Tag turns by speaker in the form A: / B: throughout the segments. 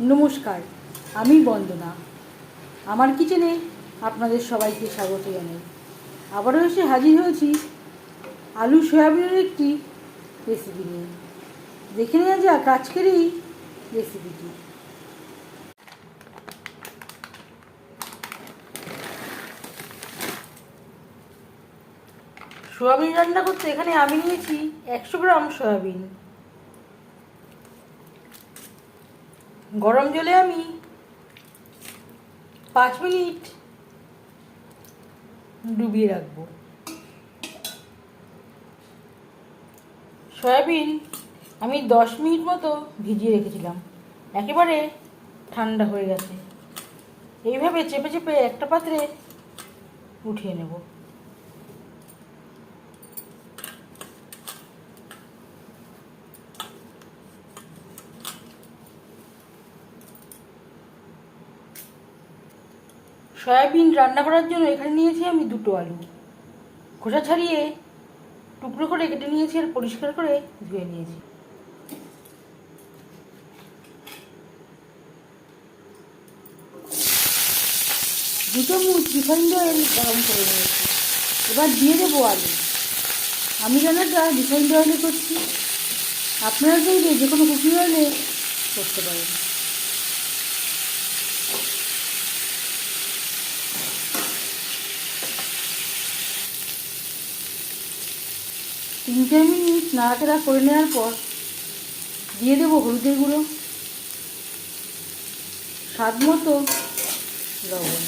A: নমস্কার, আমি বন্দনা। আমার কিচেনে আপনাদের সবাইকে স্বাগত জানাই। আবারও এসে হাজির হয়েছি আলু সয়াবিনের একটি রেসিপি নিয়ে। দেখে নেওয়া যাক আজকের এই রেসিপিটি। সয়াবিন রান্না করতে এখানে আমি নিয়েছি 100 গ্রাম সয়াবিন। গরম জলে আমি 5 মিনিট ডুবিয়ে রাখবো। সয়াবিন আমি 10 মিনিট মতো ভিজিয়ে রেখেছিলাম, একেবারে ঠান্ডা হয়ে গেছে। এইভাবে চেপে চেপে একটা পাত্রে উঠিয়ে নেব। সয়াবিন রান্না করার জন্য এখানে নিয়েছি আমি 2টো আলু। খোসা ছাড়িয়ে টুকরো করে কেটে নিয়েছি আর পরিষ্কার করে ধুয়ে নিয়েছি। দু চামচ রিফাইন্ড অয়েল গরম করে নিয়েছি। এবার দিয়ে দেবো আলু। আমি রান্নাটা রিফাইন্ড অয়েলে করছি, আপনারা চাইলে যে কোনো কুকিং অয়েলে করতে পারেন। তিন 4 মিনিট নাড়াচাড়া করে নেওয়ার পর দিয়ে দেবো হলুদের গুঁড়ো, স্বাদ মতো লবণ।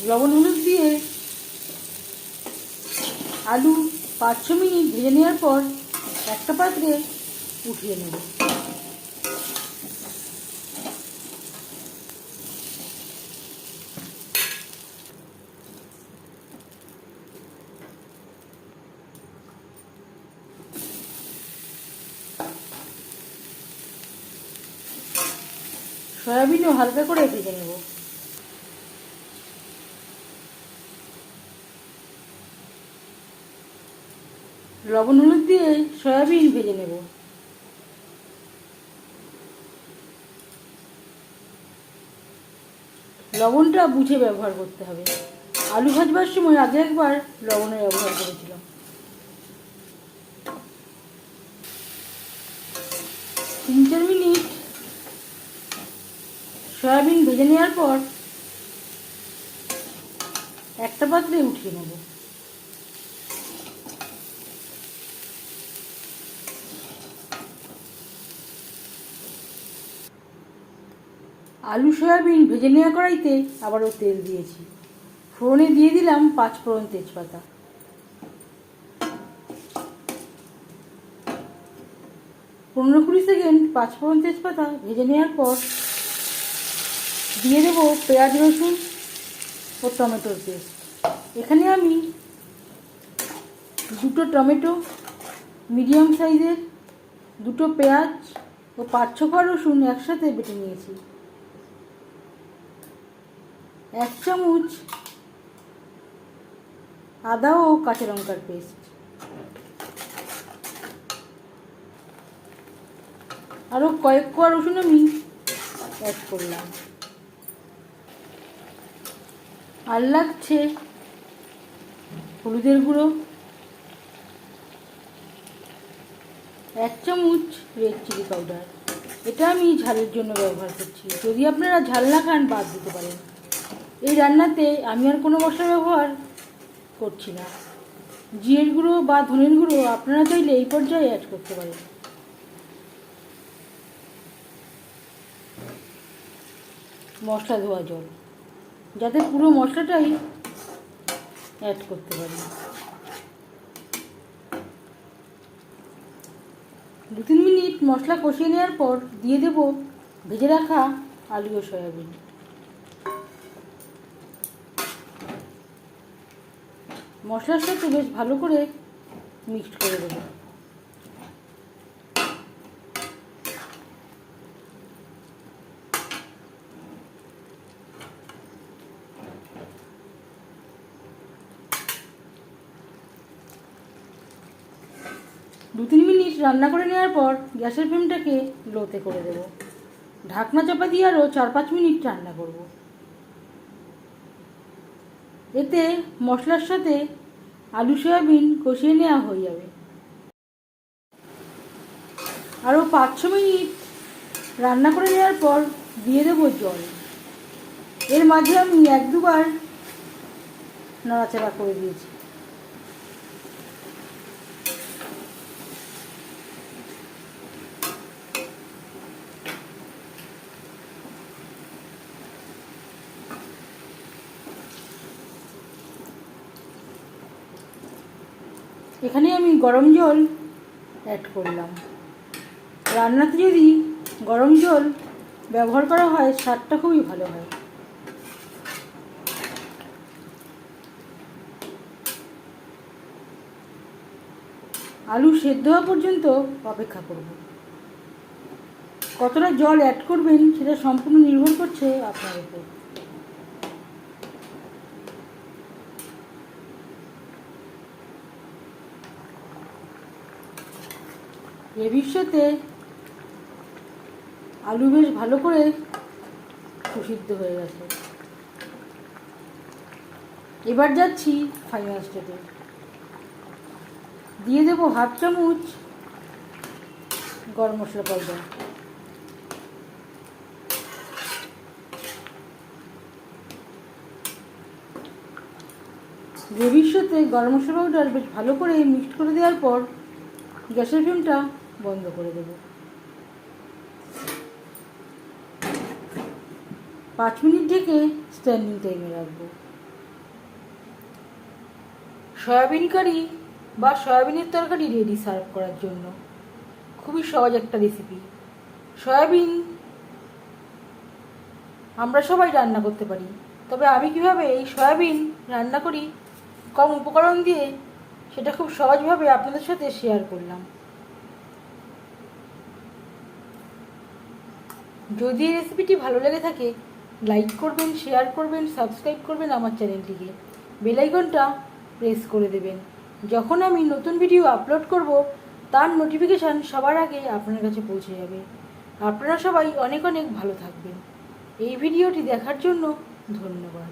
A: লবণ হলুদ দিয়ে আলু 5-6 মিনিট ভেজে নেওয়ার পর একটা পাত্রে উঠিয়ে নেব। সয়াবিনও হালকা করে ভেজে নেব। লবণ হলুদ দিয়ে সয়াবিন ভেজে নেব। লবণটা বুঝে ব্যবহার করতে হবে। আলু ভাজবার সময় আগে একবার লবণের ব্যবহার করেছিলাম। 3-4 মিনিট সয়াবিন ভেজে নেওয়ার পর একটা পাত্রে উঠিয়ে নেব। আলু সয়াবিন ভেজে নেওয়া কড়াইতে আবারও তেল দিয়েছি। ফোড়নে দিয়ে দিলাম 5 ফোড়ন তেজপাতা। 15-20 সেকেন্ড 5 ফোড়ন তেজপাতা ভেজে নেওয়ার পর দিয়ে দেবো পেঁয়াজ রসুন ও টমেটোর পেস্ট। এখানে আমি 2টো টমেটো, মিডিয়াম সাইজের 2টো পেঁয়াজ ও 5-6 কোয়া রসুন একসাথে বেটে নিয়েছি। 1 চামচ আদা ও কাঁচা লঙ্কার পেস্ট, আরও কয়েক কোয়া রসুন আমি অ্যাড করলাম। আর লাগছে হলুদের গুঁড়ো, 1 চামচ রেড চিলি পাউডার। এটা আমি ঝালের জন্য ব্যবহার করছি, যদি আপনারা ঝাল না খান বাদ দিতে পারেন। এই রান্নাতে আমি আর কোনো মশলা ব্যবহার করছি না। জিরের গুঁড়ো বা ধনের গুঁড়ো আপনারা চাইলে এই পর্যায়ে অ্যাড করতে পারেন। মশলা ধোয়া জল, যাতে পুরো মশলাটাই অ্যাড করতে পারি। 2-3 মিনিট মশলা কষিয়ে নেওয়ার পর দিয়ে দেব ভেজে রাখা আলু ও সয়াবিন। মশলার সাথে বেশ ভালো করে মিক্সড করে দেবো। 2-3 মিনিট রান্না করে নেওয়ার পর গ্যাসের ফ্লেমটাকে লোতে করে দেব। ঢাকনা চাপা দিয়ে আরও 4-5 মিনিট রান্না করব। এতে মশলার সাথে আলু সয়াবিন কষিয়ে নেওয়া হয়ে যাবে। আরও 5-6 মিনিট রান্না করে নেওয়ার পর দিয়ে দেব জল। এর মাঝে আমি 1-2 বার নাড়াচাড়া করে দিয়েছি। এখানে আমি গরম জল অ্যাড করলাম। রান্নাতে যদি গরম জল ব্যবহার করা হয় স্বাদটা খুবই ভালো হয়। আলু সেদ্ধ হওয়া পর্যন্ত অপেক্ষা করব। কতটা জল অ্যাড করবেন সেটা সম্পূর্ণ নির্ভর করছে আপনার উপর। গ্রেভির সাথে আলু বেশ ভালো করে সুসিদ্ধ হয়ে গেছে। এবার যাচ্ছি ফাইনাল স্টেপে। দিয়ে দেবো 1/2 চামচ গরম মশলা পাউডার। গ্রেভির সাথে গরম মশলা পাউডার বেশ ভালো করে মিক্সড করে দেওয়ার পর গ্যাসের ফ্লেমটা বন্ধ করে দেব। 5 মিনিট ঢেকে স্ট্যান্ডিং টাইমে রাখবো। সয়াবিন কারি বা সয়াবিনের তরকারি রেডি সার্ভ করার জন্য। খুবই সহজ একটা রেসিপি। সয়াবিন আমরা সবাই রান্না করতে পারি, তবে আমি কিভাবে এই সয়াবিন রান্না করি কম উপকরণ দিয়ে সেটা খুব সহজভাবে আপনাদের সাথে শেয়ার করলাম। যদি এই রেসিপিটি ভালো লেগে থাকে লাইক করবেন, শেয়ার করবেন, সাবস্ক্রাইব করবেন আমার চ্যানেলটিকে। বেল আইকনটা প্রেস করে দেবেন। যখন আমি নতুন ভিডিও আপলোড করব তার নোটিফিকেশান সবার আগে আপনার কাছে পৌঁছে যাবে। আপনারা সবাই অনেক অনেক ভালো থাকবেন। এই ভিডিওটি দেখার জন্য ধন্যবাদ।